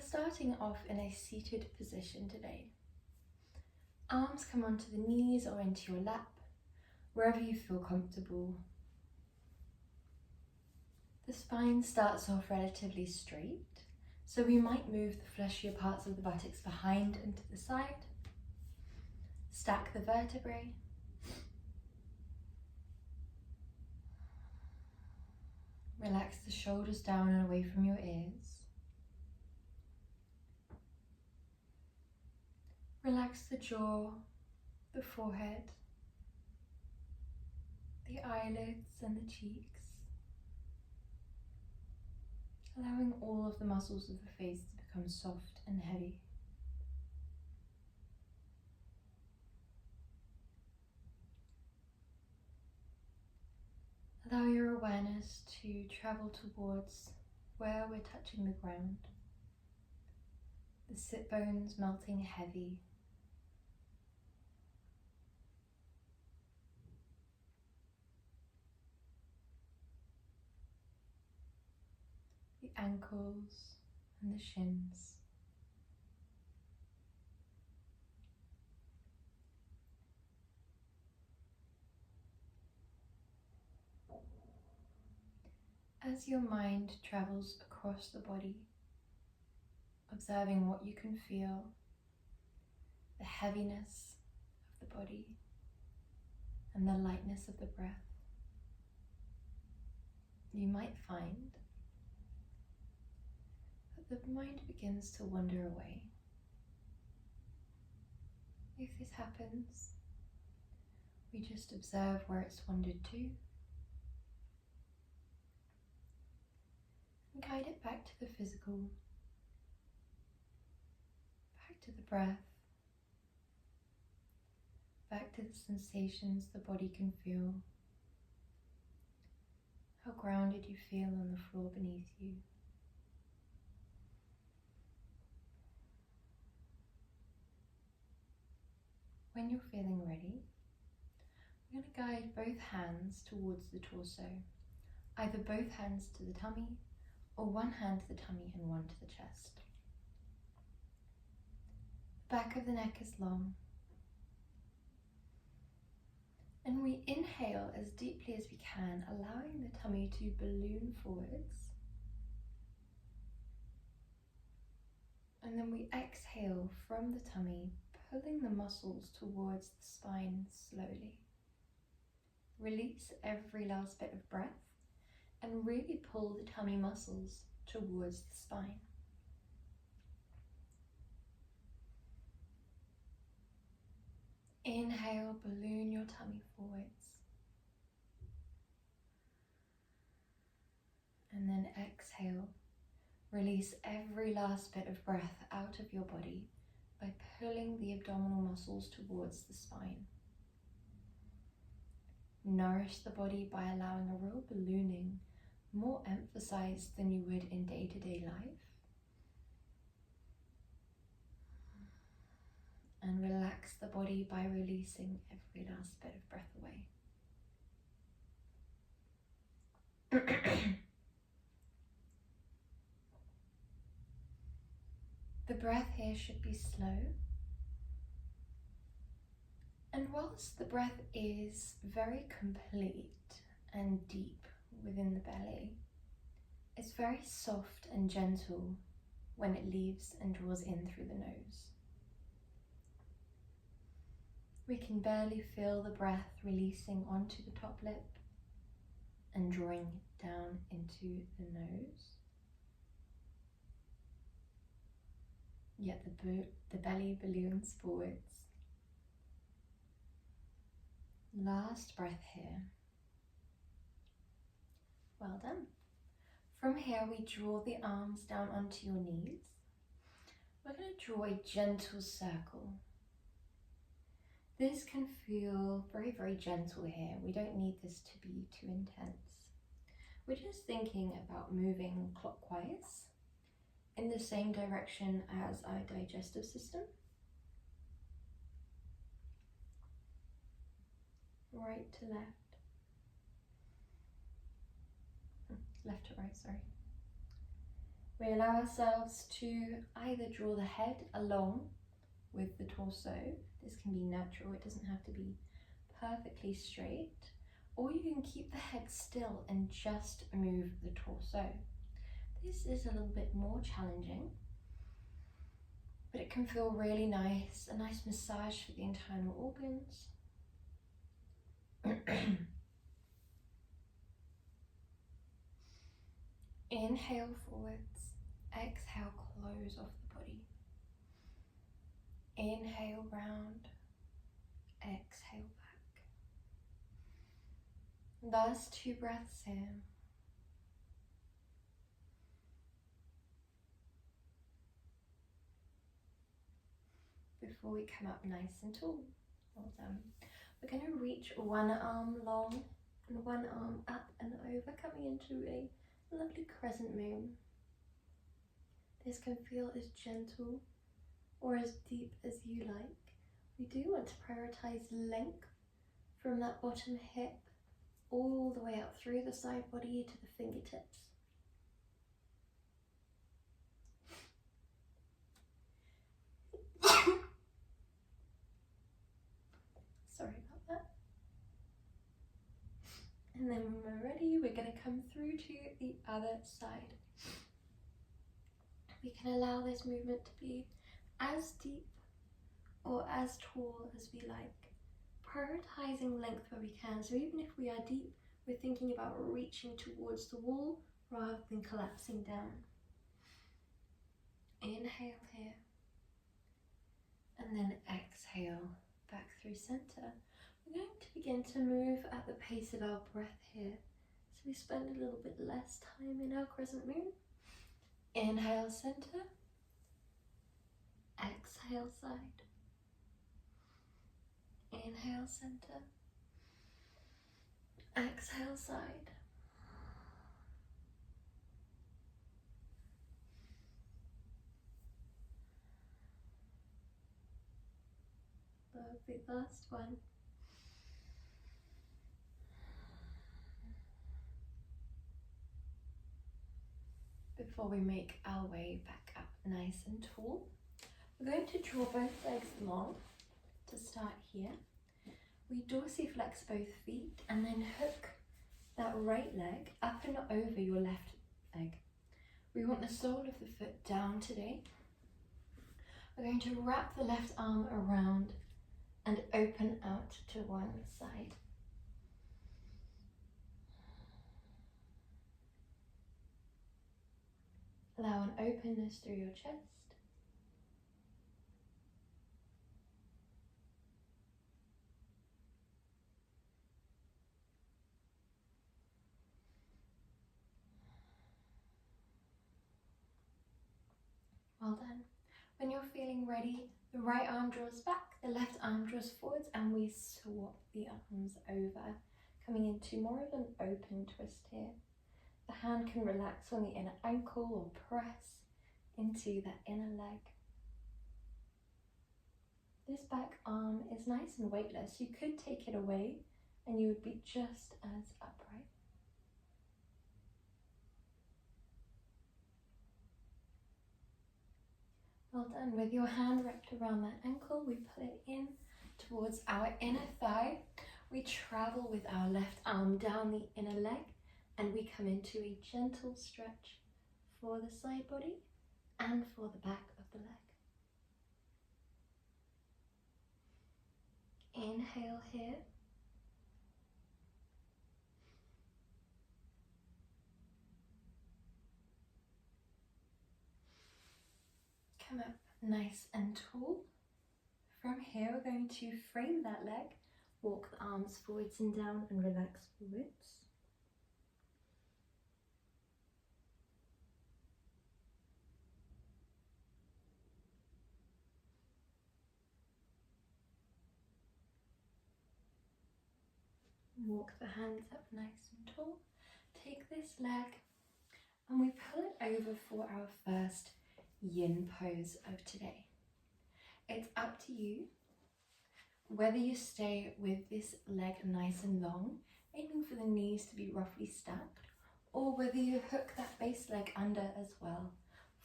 starting off in a seated position today. Arms come onto the knees or into your lap, wherever you feel comfortable. The spine starts off relatively straight, so we might move the fleshier parts of the buttocks behind and to the side. Stack the vertebrae. Relax the shoulders down and away from your ears. Relax the jaw, the forehead, the eyelids and the cheeks, allowing all of the muscles of the face to become soft and heavy. Allow your awareness to travel towards where we're touching the ground, the sit bones melting heavy, the ankles and the shins. As your mind travels across the body, observing what you can feel, the heaviness of the body and the lightness of the breath, you might find that the mind begins to wander away. If this happens, we just observe where it's wandered to and guide it back to the physical, back to the breath, back to the sensations the body can feel. How grounded you feel on the floor beneath you. When you're feeling ready, we're going to guide both hands towards the torso, either both hands to the tummy or one hand to the tummy and one to the chest. The back of the neck is long. And we inhale as deeply as we can, allowing the tummy to balloon forwards. And then we exhale from the tummy, pulling the muscles towards the spine slowly. Release every last bit of breath and really pull the tummy muscles towards the spine. Inhale, balloon your tummy forwards. And then exhale, release every last bit of breath out of your body by pulling the abdominal muscles towards the spine. Nourish the body by allowing a real ballooning, more emphasized than you would in day-to-day life. And relax the body by releasing every last bit of breath away. The breath here should be slow. And whilst the breath is very complete and deep within the belly, it's very soft and gentle when it leaves and draws in through the nose. We can barely feel the breath releasing onto the top lip and drawing down into the nose. Yet the belly balloons forwards. Last breath here. Well done. From here we draw the arms down onto your knees. We're going to draw a gentle circle. This can feel very, very gentle here. We don't need this to be too intense. We're just thinking about moving clockwise in the same direction as our digestive system. Right to left. Left to right, sorry. We allow ourselves to either draw the head along with the torso. This can be natural, it doesn't have to be perfectly straight. Or you can keep the head still and just move the torso. This is a little bit more challenging, but it can feel really nice, a nice massage for the internal organs. Inhale forwards, exhale, close off the body. Inhale round, exhale back. Last 2 breaths here. Before we come up nice and tall. Well done. We're going to reach one arm long and one arm up and over, coming into a lovely crescent moon. This can feel as gentle or as deep as you like. We do want to prioritize length from that bottom hip all the way up through the side body to the fingertips. Sorry about that. And then when we're ready, we're going to come through to the other side. We can allow this movement to be as deep or as tall as we like, prioritizing length where we can. So even if we are deep, we're thinking about reaching towards the wall rather than collapsing down. Inhale here, and then exhale back through center. We're going to begin to move at the pace of our breath here, so we spend a little bit less time in our crescent moon. Inhale center, exhale side. Inhale center, exhale side. Lovely, last one. Before we make our way back up nice and tall, we're going to draw both legs long to start here. We dorsiflex both feet and then hook that right leg up and over your left leg. We want the sole of the foot down today. We're going to wrap the left arm around and open out to one side. Allow an openness through your chest. Well done. When you're feeling ready, the right arm draws back, the left arm draws forwards, and we swap the arms over, coming into more of an open twist here. The hand can relax on the inner ankle or press into that inner leg. This back arm is nice and weightless. You could take it away and you would be just as upright. Well done. With your hand wrapped around that ankle, we pull it in towards our inner thigh. We travel with our left arm down the inner leg and we come into a gentle stretch for the side body and for the back of the leg. Inhale here. Come up nice and tall. From here, we're going to frame that leg, walk the arms forwards and down and relax forwards. Walk the hands up nice and tall. Take this leg and we pull it over for our first yin pose of today. It's up to you whether you stay with this leg nice and long, aiming for the knees to be roughly stacked, or whether you hook that base leg under as well.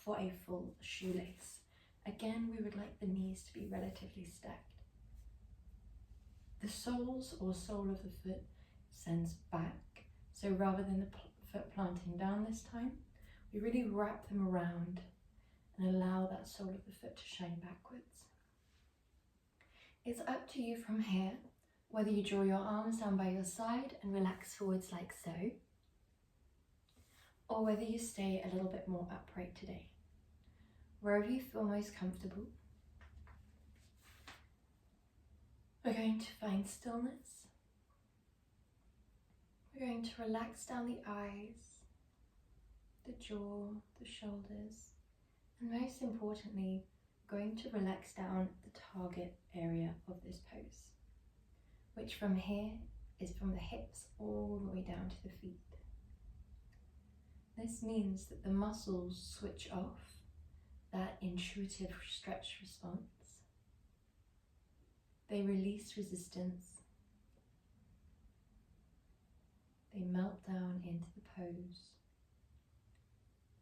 for a full shoelace. Again, we would like the knees to be relatively stacked. The soles or sole of the foot sends back, so rather than the foot planting down this time, we really wrap them around and allow that sole of the foot to shine backwards. It's up to you from here, whether you draw your arms down by your side and relax forwards like so, or whether you stay a little bit more upright today. Wherever you feel most comfortable, we're going to find stillness. We're going to relax down the eyes, the jaw, the shoulders, and most importantly, going to relax down the target area of this pose, which from here is from the hips all the way down to the feet. This means that the muscles switch off that intuitive stretch response. They release resistance. They melt down into the pose,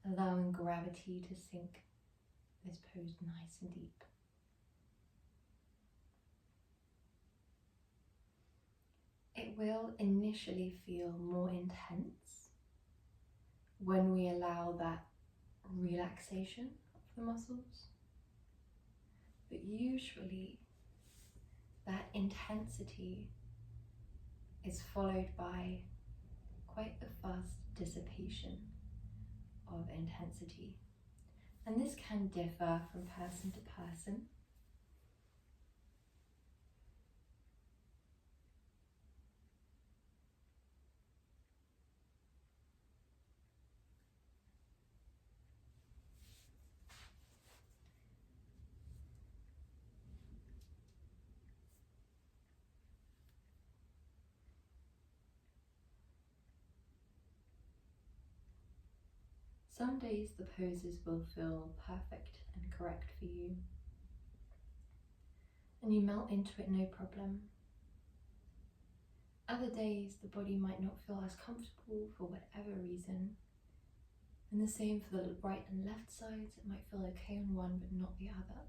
allowing gravity to sink this pose nice and deep. It will initially feel more intense when we allow that relaxation of the muscles, but usually that intensity is followed by quite a fast dissipation of intensity. And this can differ from person to person. Some days the poses will feel perfect and correct for you, and you melt into it no problem. Other days the body might not feel as comfortable for whatever reason, and the same for the right and left sides. It might feel okay on one but not the other.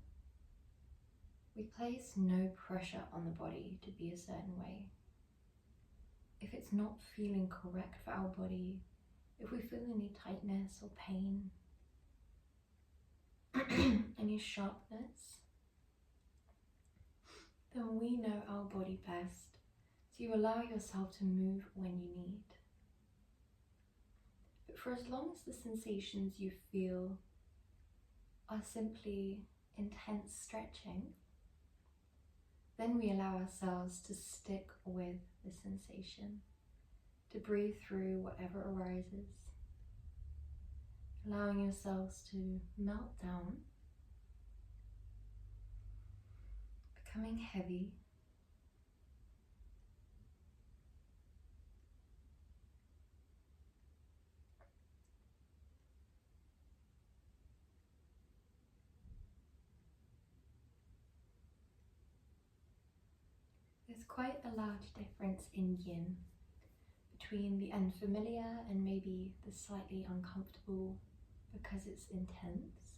We place no pressure on the body to be a certain way. If it's not feeling correct for our body, if we feel any tightness or pain, any sharpness, then we know our body best, so you allow yourself to move when you need. But for as long as the sensations you feel are simply intense stretching, then we allow ourselves to stick with the sensation, to breathe through whatever arises, allowing yourselves to melt down, becoming heavy, there's quite a large difference in yin between the unfamiliar and maybe the slightly uncomfortable because it's intense,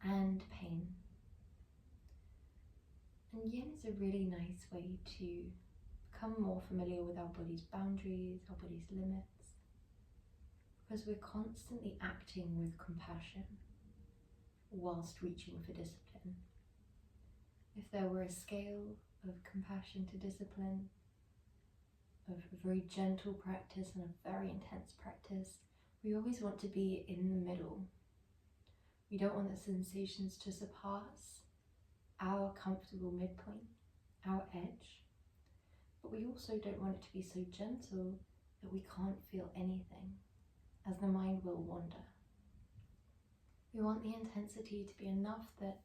and pain. And yin is a really nice way to become more familiar with our body's boundaries, our body's limits, because we're constantly acting with compassion whilst reaching for discipline. If there were a scale of compassion to discipline, of a very gentle practice and a very intense practice, we always want to be in the middle. We don't want the sensations to surpass our comfortable midpoint, our edge, but we also don't want it to be so gentle that we can't feel anything, as the mind will wander. We want the intensity to be enough that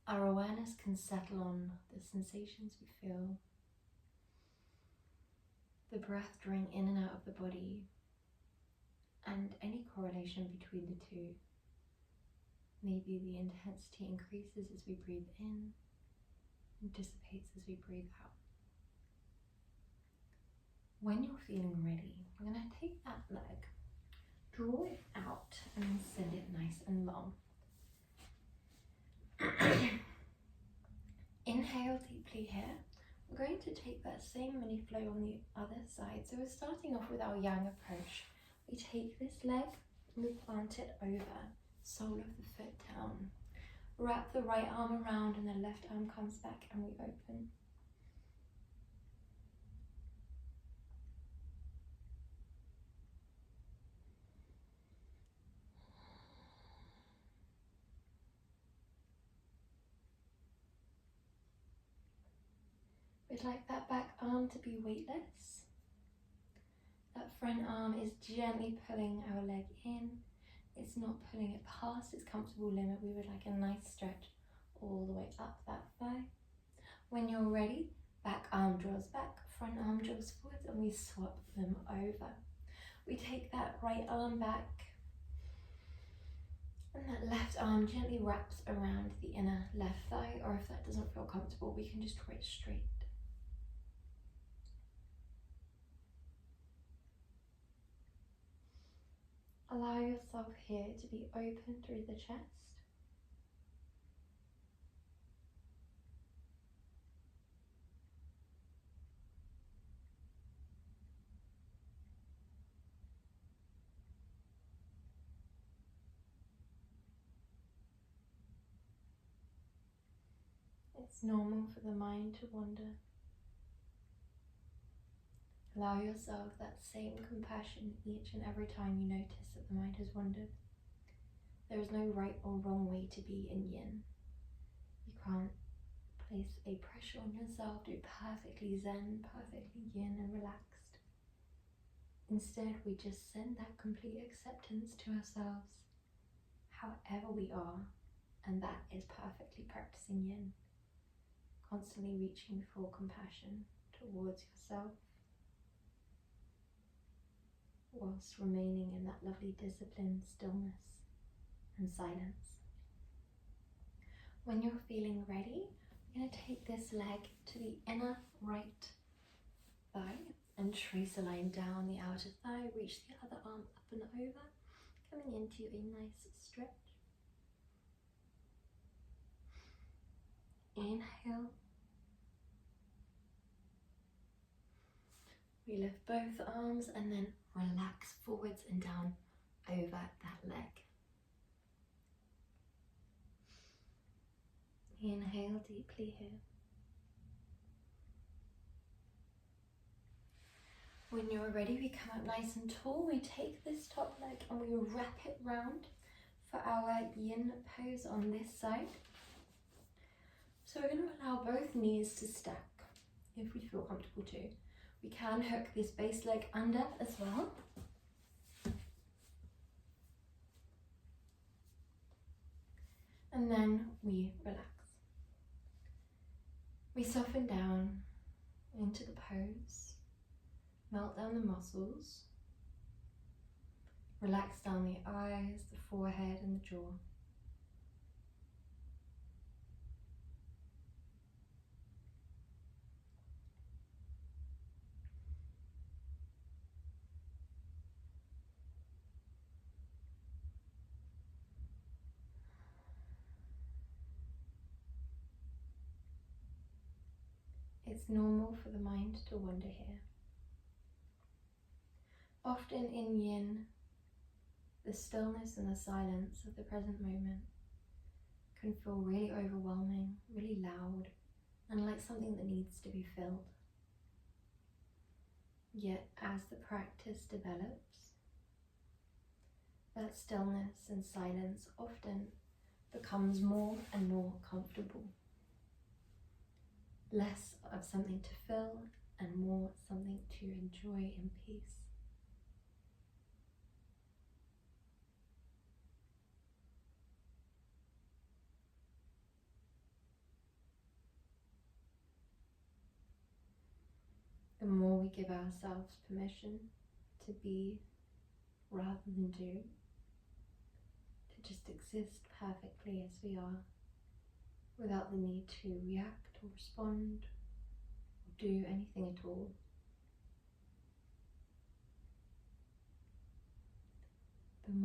our awareness can settle on the sensations we feel, the breath drawing in and out of the body, and any correlation between the two. Maybe the intensity increases as we breathe in and dissipates as we breathe out. When you're feeling ready, we're going to take that leg, draw it out and then send it nice and long. Inhale deeply here. We're going to take that same mini flow on the other side. So we're starting off with our yang approach. We take this leg and we plant it over, sole of the foot down. Wrap the right arm around and the left arm comes back and we open. We'd like that back arm to be weightless. That front arm is gently pulling our leg in. It's not pulling it past its comfortable limit. We would like a nice stretch all the way up that thigh. When you're ready, back arm draws back, front arm draws forwards, and we swap them over. We take that right arm back, and that left arm gently wraps around the inner left thigh, or if that doesn't feel comfortable, we can just draw it straight. Allow yourself here to be open through the chest. It's normal for the mind to wander. Allow yourself that same compassion each and every time you notice that the mind has wandered. There is no right or wrong way to be in yin. You can't place a pressure on yourself to be perfectly zen, perfectly yin and relaxed. Instead, we just send that complete acceptance to ourselves, however we are, and that is perfectly practicing yin. Constantly reaching for compassion towards yourself, whilst remaining in that lovely discipline, stillness and silence. When you're feeling ready, we're going to take this leg to the inner right thigh and trace a line down the outer thigh, reach the other arm up and over, coming into a nice stretch. Inhale. We lift both arms and then relax forwards and down over that leg. Inhale deeply here. When you're ready, we come up nice and tall. We take this top leg and we wrap it round for our yin pose on this side. So we're going to allow both knees to stack if we feel comfortable too. We can hook this base leg under as well. And then we relax. We soften down into the pose, melt down the muscles, relax down the eyes, the forehead and the jaw. It's normal for the mind to wander here. Often in yin, the stillness and the silence of the present moment can feel really overwhelming, really loud, and like something that needs to be filled. Yet as the practice develops, that stillness and silence often becomes more and more comfortable. Less of something to fill and more something to enjoy in peace. The more we give ourselves permission to be rather than do, to just exist perfectly as we are, without the need to react or respond or do anything at all,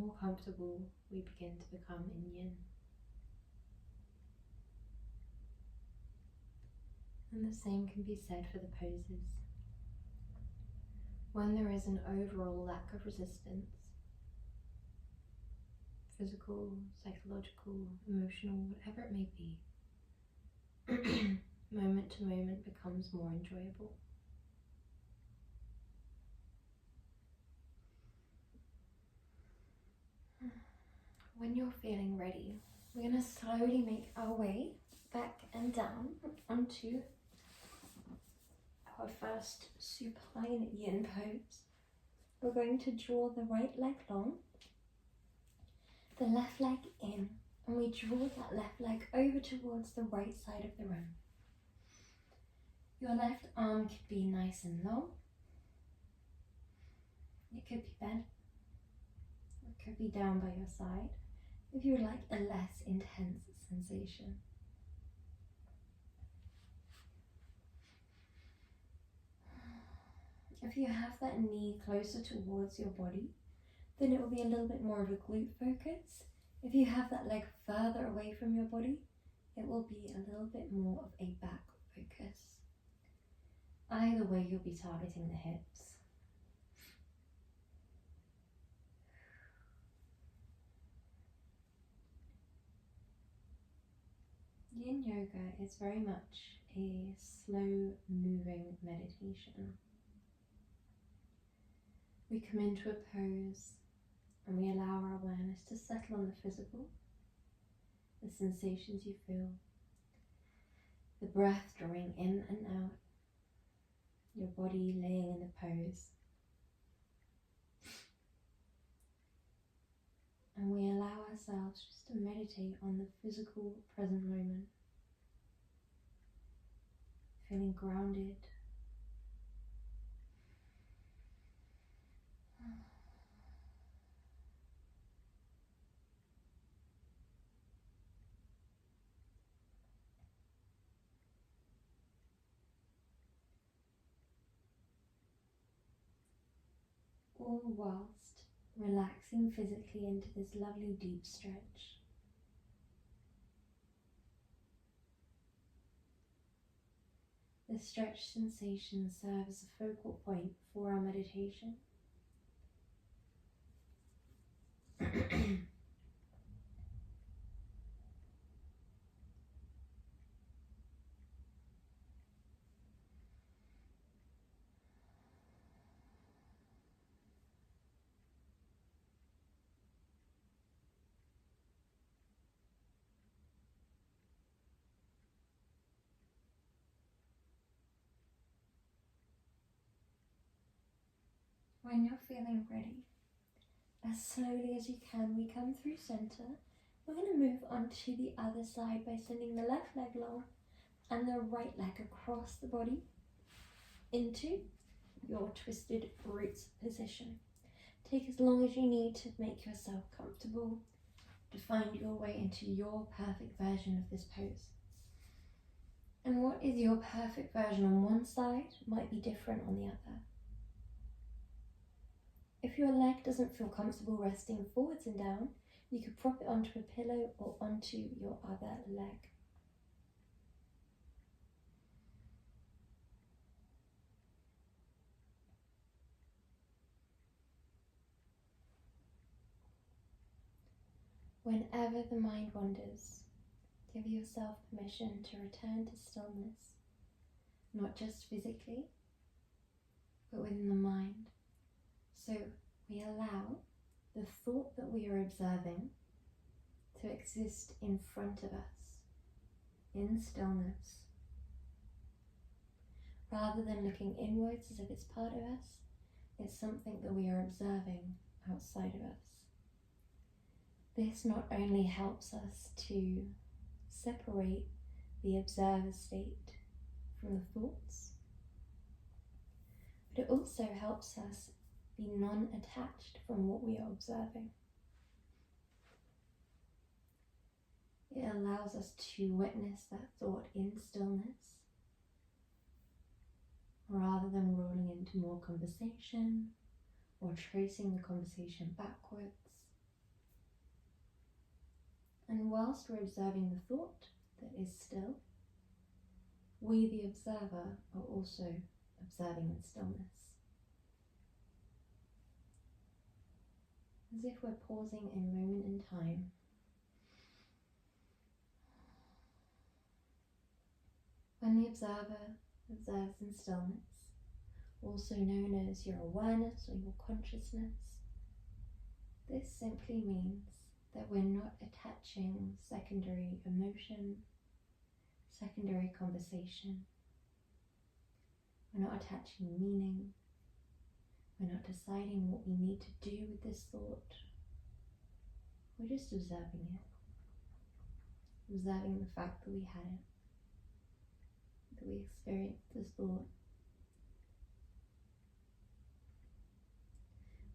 more comfortable we begin to become in yin. And the same can be said for the poses. When there is an overall lack of resistance, physical, psychological, emotional, whatever it may be, moment to moment becomes more enjoyable. When you're feeling ready, we're going to slowly make our way back and down onto our first supine yin pose. We're going to draw the right leg long, the left leg in, and we draw that left leg over towards the right side of the room. Your left arm could be nice and long. It could be bent. It could be down by your side, if you would like a less intense sensation. If you have that knee closer towards your body, then it will be a little bit more of a glute focus. If you have that leg further away from your body, it will be a little bit more of a back focus. Either way, you'll be targeting the hips. Yin yoga is very much a slow moving meditation. We come into a pose and we allow our awareness to settle on the physical, the sensations you feel, the breath drawing in and out, your body laying in the pose. And we allow ourselves just to meditate on the physical present moment, feeling grounded. All whilst relaxing physically into this lovely deep stretch. The stretch sensation serves as a focal point for our meditation. When you're feeling ready, as slowly as you can, we come through center. We're going to move on to the other side by sending the left leg long and the right leg across the body into your twisted roots position. Take as long as you need to make yourself comfortable, to find your way into your perfect version of this pose. And what is your perfect version on one side might be different on the other. If your leg doesn't feel comfortable resting forwards and down, you could prop it onto a pillow or onto your other leg. Whenever the mind wanders, give yourself permission to return to stillness, not just physically, but within the mind. So we allow the thought that we are observing to exist in front of us, in stillness. Rather than looking inwards as if it's part of us, it's something that we are observing outside of us. This not only helps us to separate the observer state from the thoughts, but it also helps us be non-attached from what we are observing. It allows us to witness that thought in stillness, rather than rolling into more conversation or tracing the conversation backwards. And whilst we're observing the thought that is still, we, the observer, are also observing in stillness. As if we're pausing a moment in time. When the observer observes in stillness, also known as your awareness or your consciousness, this simply means that we're not attaching secondary emotion, secondary conversation. We're not attaching meaning. We're not deciding what we need to do with this thought. We're just observing it. Observing the fact that we had it. That we experienced this thought.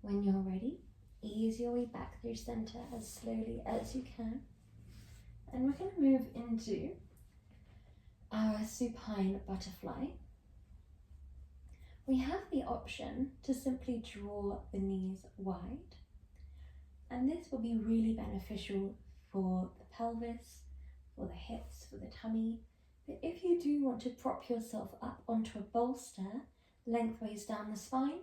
When you're ready, ease your way back through center as slowly as you can. And we're going to move into our supine butterfly. We have the option to simply draw the knees wide. And this will be really beneficial for the pelvis, for the hips, for the tummy. But if you do want to prop yourself up onto a bolster lengthways down the spine,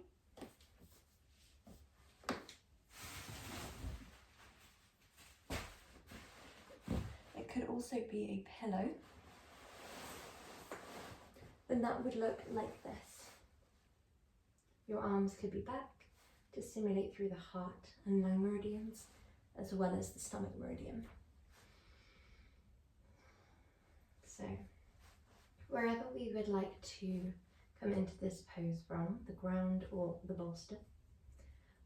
it could also be a pillow, then that would look like this. Your arms could be back to stimulate through the heart and lung meridians, as well as the stomach meridian. So, wherever we would like to come into this pose from, the ground or the bolster,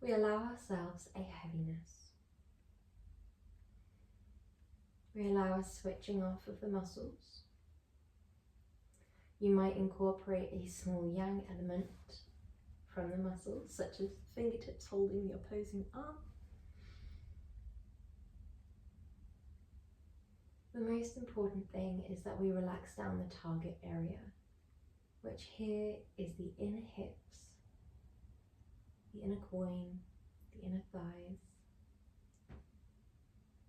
we allow ourselves a heaviness. We allow a switching off of the muscles. You might incorporate a small yang element from the muscles, such as fingertips holding the opposing arm. The most important thing is that we relax down the target area, which here is the inner hips, the inner groin, the inner thighs,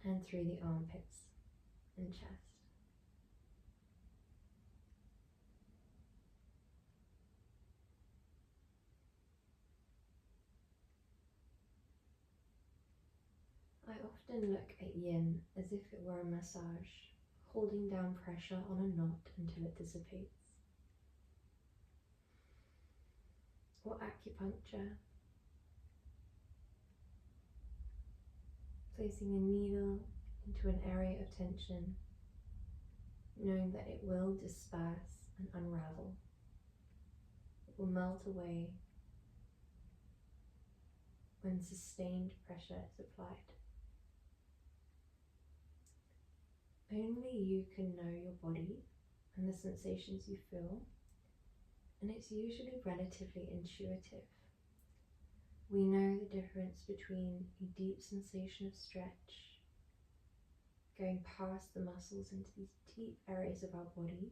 and through the armpits and chest. I often look at yin as if it were a massage, holding down pressure on a knot until it dissipates. Or acupuncture, placing a needle into an area of tension, knowing that it will disperse and unravel. It will melt away when sustained pressure is applied. Only you can know your body and the sensations you feel, and it's usually relatively intuitive. We know the difference between a deep sensation of stretch, going past the muscles into these deep areas of our body,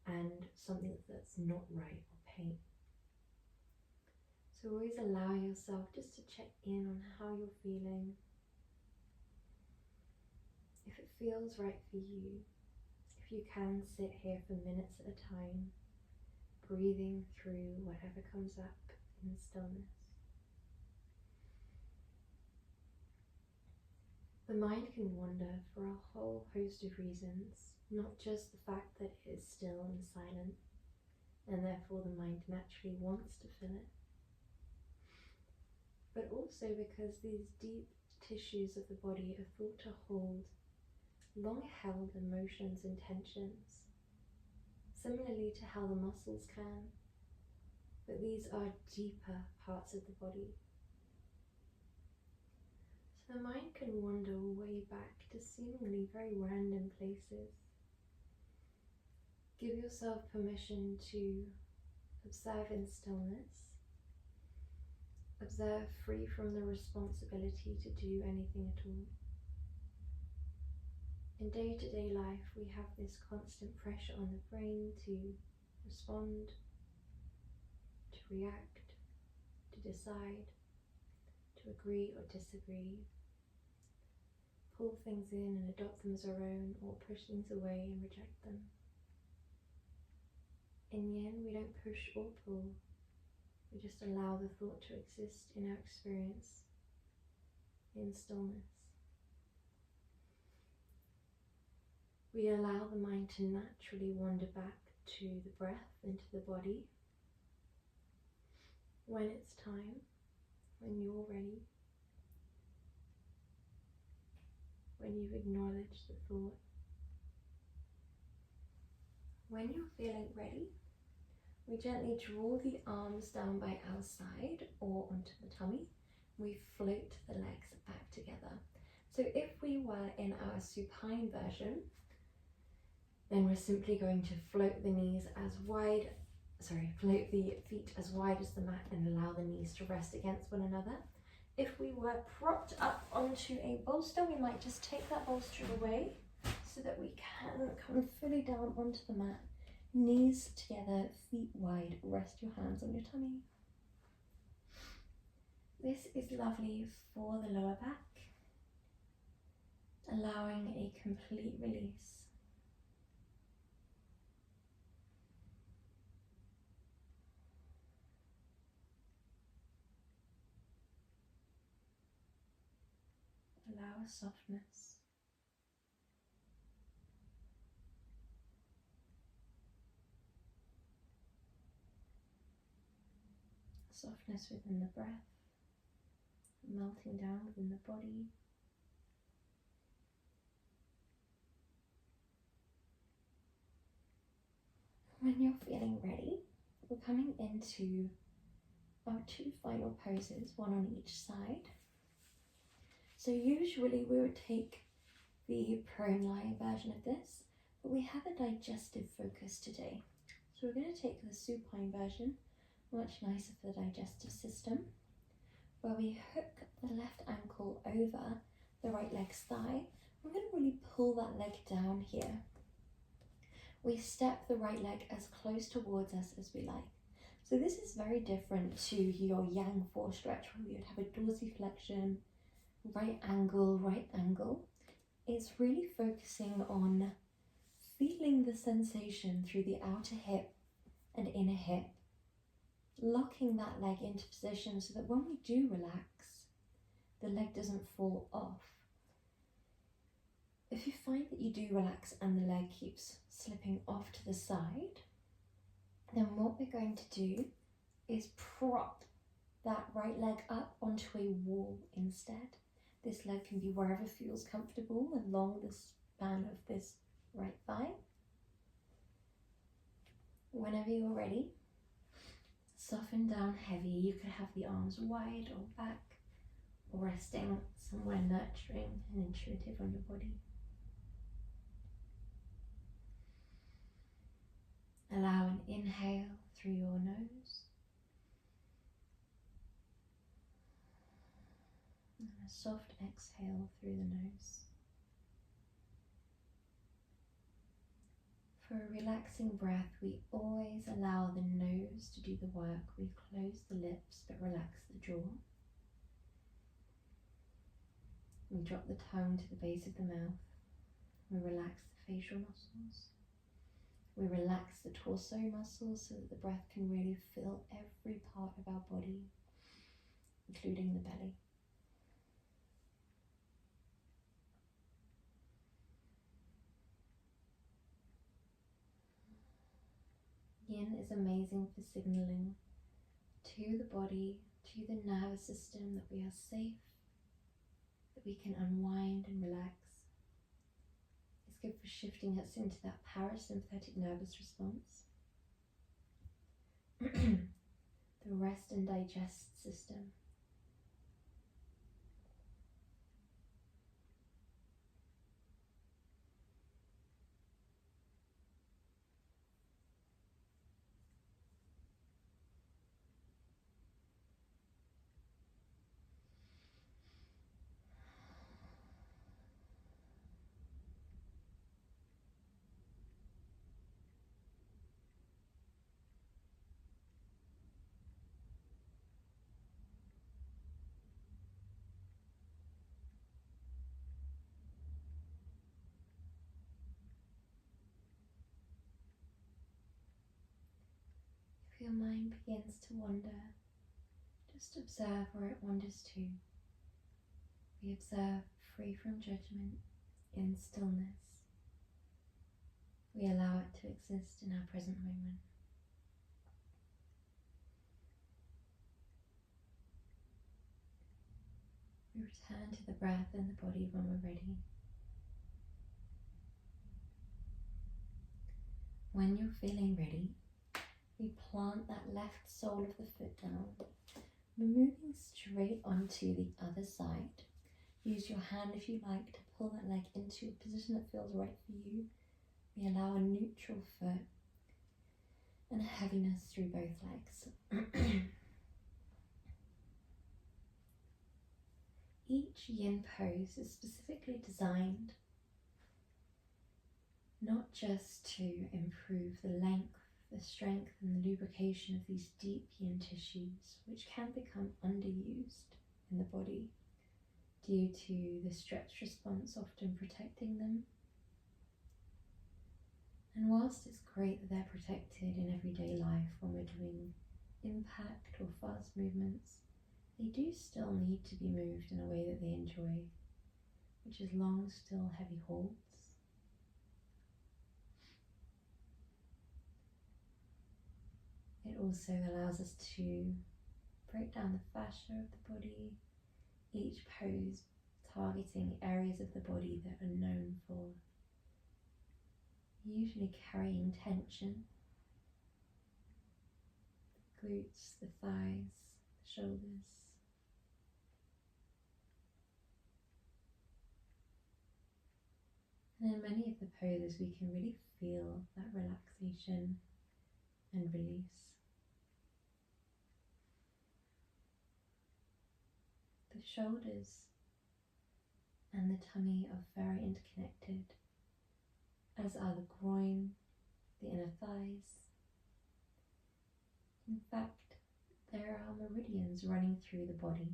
and something that's not right or pain. So always allow yourself just to check in on how you're feeling. If it feels right for you, if you can sit here for minutes at a time, breathing through whatever comes up in stillness. The mind can wander for a whole host of reasons, not just the fact that it is still and silent, and therefore the mind naturally wants to fill it, but also because these deep tissues of the body are thought to hold long-held emotions and tensions, similarly to how the muscles can, but these are deeper parts of the body. So the mind can wander way back to seemingly very random places. Give yourself permission to observe in stillness, observe free from the responsibility to do anything at all. In day-to-day life, we have this constant pressure on the brain to respond, to react, to decide, to agree or disagree, pull things in and adopt them as our own, or push things away and reject them. In yin, we don't push or pull, we just allow the thought to exist in our experience in stillness. We allow the mind to naturally wander back to the breath and to the body when it's time, when you're ready, when you've acknowledged the thought. When you're feeling ready, we gently draw the arms down by our side or onto the tummy. We float the legs back together. So if we were in our supine version, then we're simply going to float the feet as wide as the mat and allow the knees to rest against one another. If we were propped up onto a bolster, we might just take that bolster away so that we can come fully down onto the mat. Knees together, feet wide, rest your hands on your tummy. This is lovely for the lower back, allowing a complete release. Allow a softness. Softness within the breath, melting down within the body. When you're feeling ready, we're coming into our two final poses, one on each side. So usually we would take the prone lying version of this, but we have a digestive focus today. So we're going to take the supine version, much nicer for the digestive system, where we hook the left ankle over the right leg's thigh. We're going to really pull that leg down here. We step the right leg as close towards us as we like. So this is very different to your yang 4 stretch, where we would have a dorsiflexion, right angle. It's really focusing on feeling the sensation through the outer hip and inner hip, locking that leg into position so that when we do relax, the leg doesn't fall off. If you find that you do relax and the leg keeps slipping off to the side, then what we're going to do is prop that right leg up onto a wall instead. This leg can be wherever feels comfortable along the span of this right thigh. Whenever you're ready, soften down heavy. You could have the arms wide or back, or resting somewhere nurturing and intuitive on your body. Allow an inhale through your nose and a soft exhale through the nose. For a relaxing breath, we always allow the nose to do the work. We close the lips but relax the jaw. We drop the tongue to the base of the mouth. We relax the facial muscles. We relax the torso muscles so that the breath can really fill every part of our body, including the belly. Yin is amazing for signaling to the body, to the nervous system that we are safe, that we can unwind and relax. It's good for shifting us into that parasympathetic nervous response. The rest and digest system. your mind begins to wander, just observe where it wanders to. We observe free from judgment, in stillness. We allow it to exist in our present moment. We return to the breath and the body when we're ready. When you're feeling ready, we plant that left sole of the foot down. We're moving straight onto the other side. Use your hand if you like to pull that leg into a position that feels right for you. We allow a neutral foot and a heaviness through both legs. Each yin pose is specifically designed not just to improve the length, the strength and the lubrication of these deep yin tissues, which can become underused in the body due to the stretch response often protecting them. And whilst it's great that they're protected in everyday life when we're doing impact or fast movements, they do still need to be moved in a way that they enjoy, which is long, still, heavy holds. It also allows us to break down the fascia of the body, each pose targeting areas of the body that are known for usually carrying tension. The glutes, the thighs, the shoulders. And in many of the poses we can really feel that relaxation and release. The shoulders and the tummy are very interconnected, as are the groin, the inner thighs. In fact, there are meridians running through the body.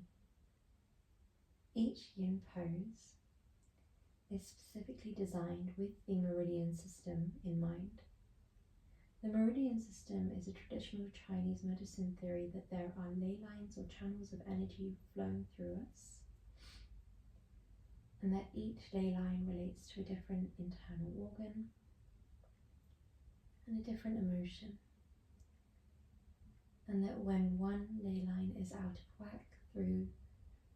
Each yin pose is specifically designed with the meridian system in mind. The meridian system is a traditional Chinese medicine theory that there are ley lines or channels of energy flowing through us, and that each ley line relates to a different internal organ and a different emotion, and that when one ley line is out of whack through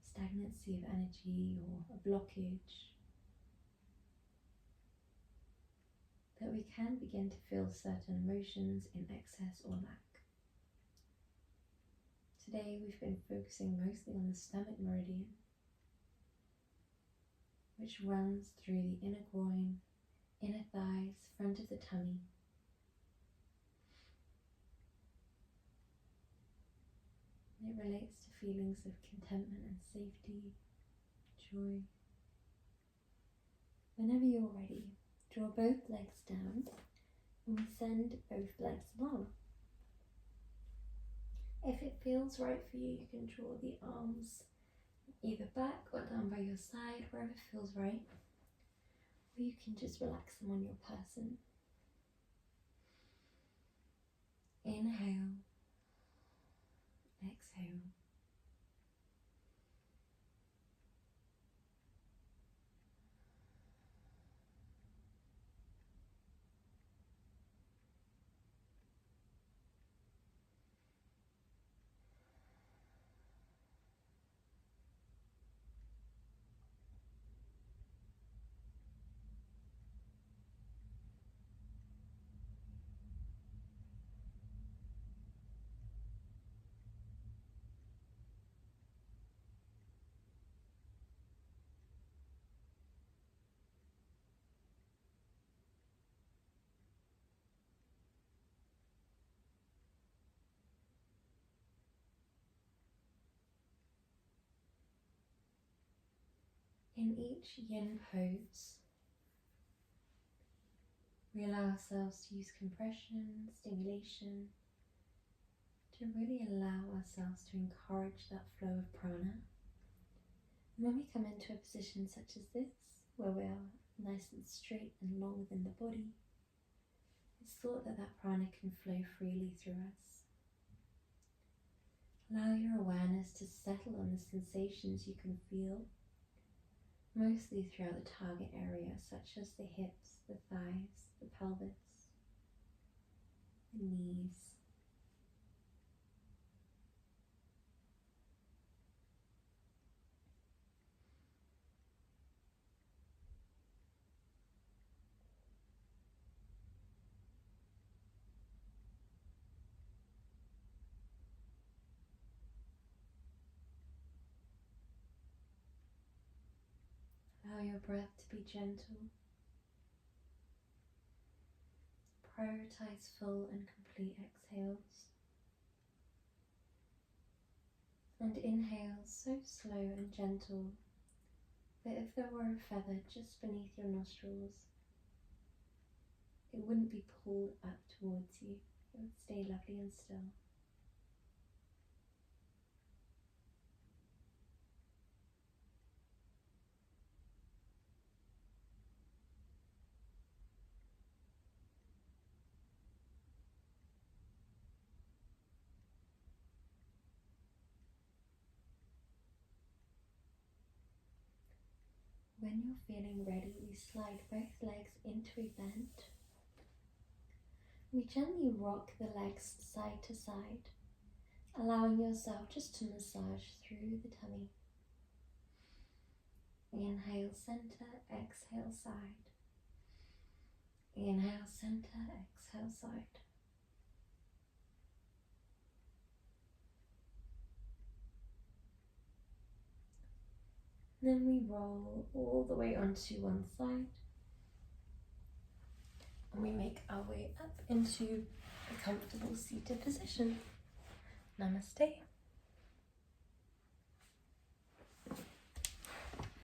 stagnancy of energy or a blockage, that we can begin to feel certain emotions in excess or lack. Today we've been focusing mostly on the stomach meridian, which runs through the inner groin, inner thighs, front of the tummy. It relates to feelings of contentment and safety, joy. Whenever you're ready, draw both legs down and we send both legs long. If it feels right for you, you can draw the arms either back or down by your side, wherever feels right. Or you can just relax them on your person. Inhale, exhale. In each yin pose, we allow ourselves to use compression, stimulation, to really allow ourselves to encourage that flow of prana. And when we come into a position such as this, where we are nice and straight and long within the body, it's thought that that prana can flow freely through us. Allow your awareness to settle on the sensations you can feel, mostly throughout the target area, such as the hips, the thighs, the pelvis, the knees. Allow your breath to be gentle. Prioritize full and complete exhales. And inhale so slow and gentle that if there were a feather just beneath your nostrils, it wouldn't be pulled up towards you. It would stay lovely and still. When you're feeling ready, we slide both legs into a bend. We gently rock the legs side to side, allowing yourself just to massage through the tummy. Inhale, center, exhale, side. Inhale, center, exhale, side. Then we roll all the way onto one side. And we make our way up into a comfortable seated position. Namaste.